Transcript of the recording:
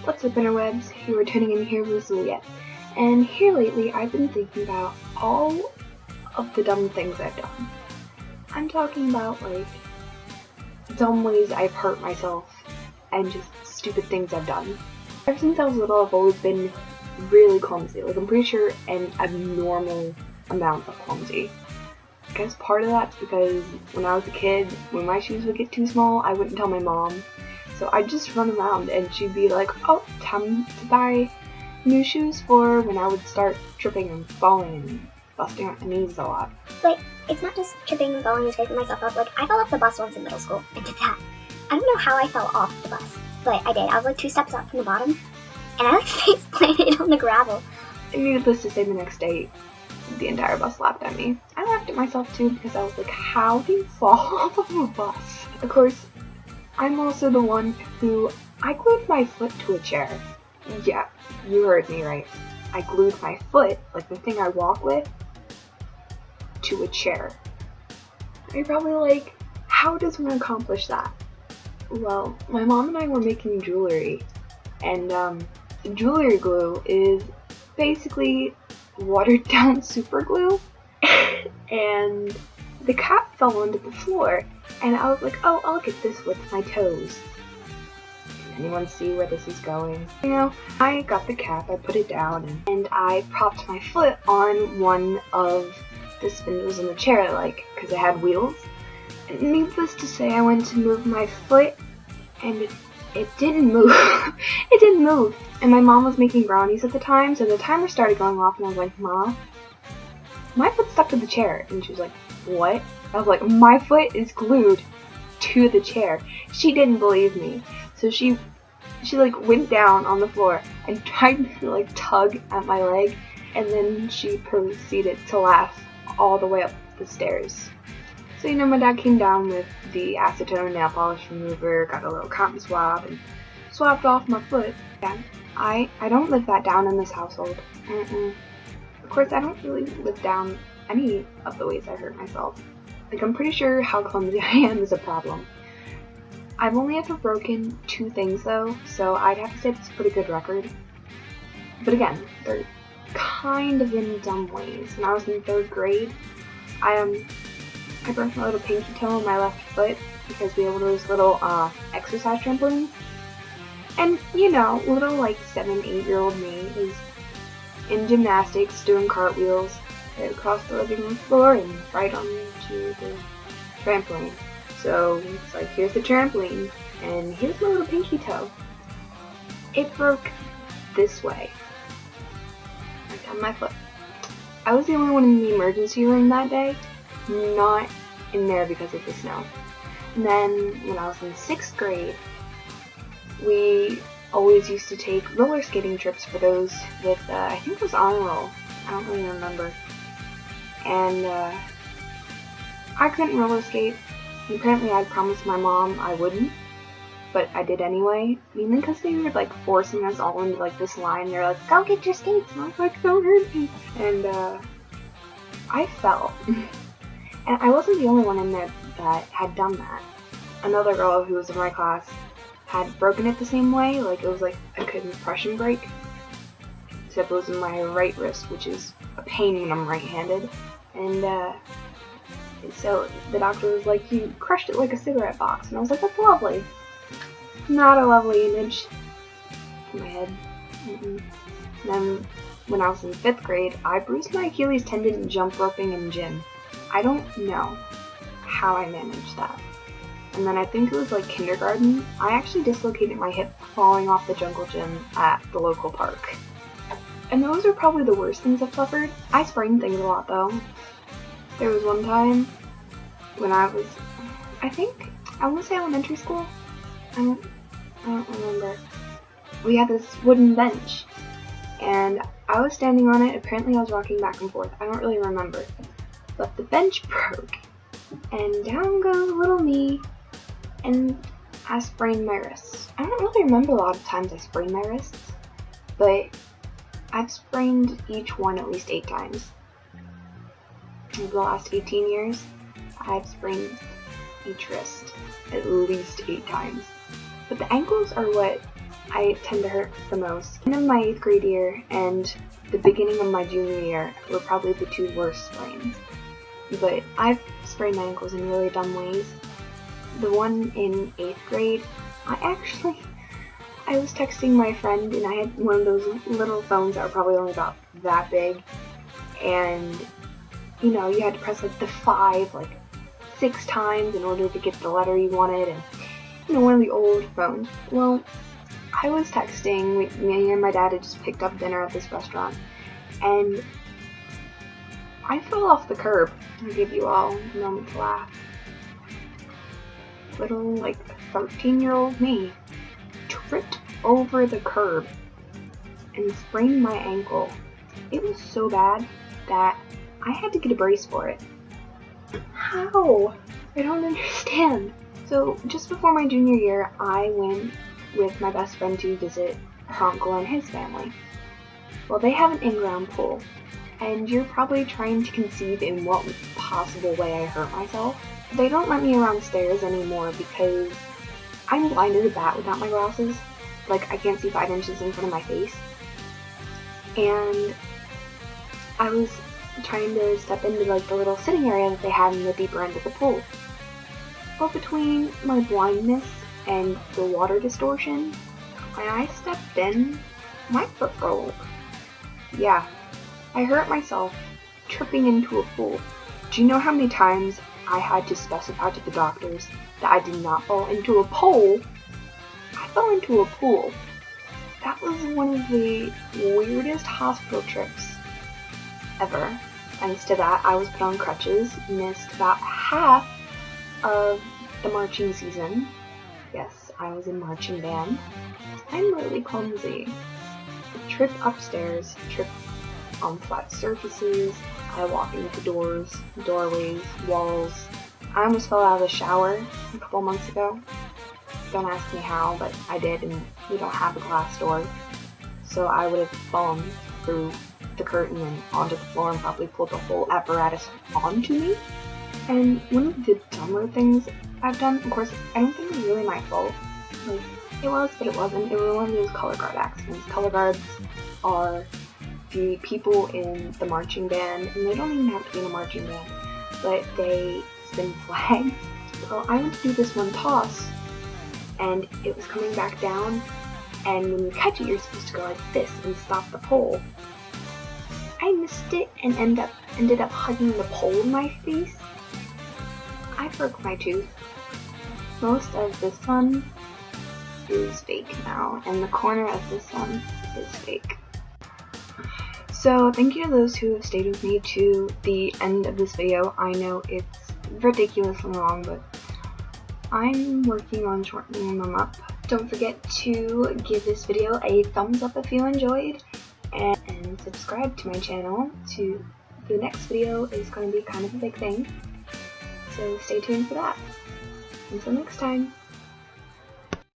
What's up, interwebs? You are tuning in here with Juliet. And here lately, I've been thinking about all of the dumb things I've done. I'm talking about, dumb ways I've hurt myself and just stupid things I've done. Ever since I was little, I've always been really clumsy. I'm pretty sure an abnormal amount of clumsy. I guess part of that's because when I was a kid, when my shoes would get too small, I wouldn't tell my mom. So I'd just run around and she'd be like, oh, time to buy new shoes for when I would start tripping and falling and busting out my knees a lot. It's not just tripping and falling and scraping myself up. I fell off the bus once in middle school and did that. I don't know how I fell off the bus, but I did. I was 2 steps up from the bottom and I face planted on the gravel. And needless to say, the next day, the entire bus laughed at me. I laughed at myself too because I was like, how do you fall off of a bus? Of course, I'm also the one who, I glued my foot to a chair. Yeah, you heard me right. I glued my foot, the thing I walk with, to a chair. You're probably like, how does one accomplish that? Well, my mom and I were making jewelry, and jewelry glue is basically watered down super glue, and the cap fell onto the floor. And I was like, oh, I'll get this with my toes. Can anyone see where this is going? I got the cap, I put it down, and I propped my foot on one of the spindles in the chair, because it had wheels. And needless to say, I went to move my foot, and it didn't move. It didn't move. And my mom was making brownies at the time, so the timer started going off, and I was like, Mom, my foot's stuck to the chair. And she was like, what? I was like, my foot is glued to the chair. She didn't believe me. So she went down on the floor and tried to tug at my leg, and then she proceeded to laugh all the way up the stairs. So my dad came down with the acetone nail polish remover, got a little cotton swab, and swabbed off my foot. Yeah, I don't live that down in this household. Of course, I don't really live down any of the ways I hurt myself. I'm pretty sure how clumsy I am is a problem. I've only ever broken 2 things though, so I'd have to say it's a pretty good record. But again, they're kind of in dumb ways. When I was in 3rd grade, I broke my little pinky toe on my left foot because we have those little exercise trampolines. And little 7, 8-year-old me is in gymnastics doing cartwheels right across the living room floor and right onto the trampoline. So it's here's the trampoline, and here's my little pinky toe. It broke this way, right down my foot. I was the only one in the emergency room that day, not in there because of the snow. And then when I was in 6th grade, we always used to take roller skating trips for those with, I think it was honor roll. I don't really remember. And I couldn't roller skate. And apparently I'd promised my mom I wouldn't, but I did anyway. Mainly because they were forcing us all into this line. They're like, go get your skates. And I was like, don't hurt me. And I fell. And I wasn't the only one in there that had done that. Another girl who was in my class had broken it the same way. It was a compression break. Except it was in my right wrist, which is a pain when I'm right-handed. And so the doctor was like, you crushed it like a cigarette box. And I was like, that's lovely. Not a lovely image in my head. And then when I was in 5th grade, I bruised my Achilles tendon jump roping in gym. I don't know how I managed that. And then I think it was kindergarten, I actually dislocated my hip falling off the jungle gym at the local park. And those are probably the worst things I've suffered. I sprained things a lot though. There was one time when I was, I want to say elementary school. I don't remember. We had this wooden bench, and I was standing on it. Apparently I was rocking back and forth. I don't really remember. But the bench broke, and down goes little me, and I sprained my wrists. I don't really remember a lot of times I sprained my wrists, but I've sprained each one at least 8 times. In the last 18 years, I've sprained each wrist at least 8 times. But the ankles are what I tend to hurt the most. End of my 8th grade year and the beginning of my junior year were probably the 2 worst sprains. But I've sprained my ankles in really dumb ways. The one in 8th grade, I was texting my friend and I had one of those little phones that were probably only about that big. And, you know, you had to press like the 5 like 6 times in order to get the letter you wanted, and, you know, one of the old phones. Well, I was texting, me and my dad had just picked up dinner at this restaurant, and I fell off the curb. I'll give you all a moment to laugh. Little, like, 13-year-old me tripped over the curb and sprained my ankle. It was so bad that I had to get a brace for it. How? I don't understand. So, just before my junior year, I went with my best friend to visit her uncle and his family. Well, they have an in-ground pool, and you're probably trying to conceive in what possible way I hurt myself. They don't let me around the stairs anymore because I'm blind as a bat without my glasses. Like, I can't see 5 inches in front of my face. And I was trying to step into like the little sitting area that they had in the deeper end of the pool. Well, between my blindness and the water distortion, when I stepped in, my foot broke. Yeah, I hurt myself tripping into a pool. Do you know how many times I had to specify to the doctors that I did not fall into a pole? I fell into a pool. That was one of the weirdest hospital trips ever. Thanks to that, I was put on crutches, missed about half of the marching season. Yes, I was in marching band. I'm really clumsy. Trip upstairs, trip on flat surfaces, I walk into doors, doorways, walls. I almost fell out of the shower a couple months ago. Don't ask me how, but I did, and we don't have a glass door. So I would have fallen through the curtain and onto the floor and probably pulled the whole apparatus onto me. And one of the dumber things I've done, of course, I don't think it was really my fault. Like, it was, but it wasn't. It was one of those color guard accidents. Color guards are the people in the marching band, and they don't even have to be in a marching band, but they spin flags. Well, I went to do this one toss, and it was coming back down, and when you catch it, you're supposed to go like this and stop the pole. I missed it and ended up hugging the pole in my face. I broke my tooth. Most of the sun is fake now, and the corner of the sun is fake. So thank you to those who have stayed with me to the end of this video. I know it's ridiculously long, but I'm working on shortening them up. Don't forget to give this video a thumbs up if you enjoyed, and subscribe to my channel. The next video is going to be kind of a big thing, so stay tuned for that. Until next time.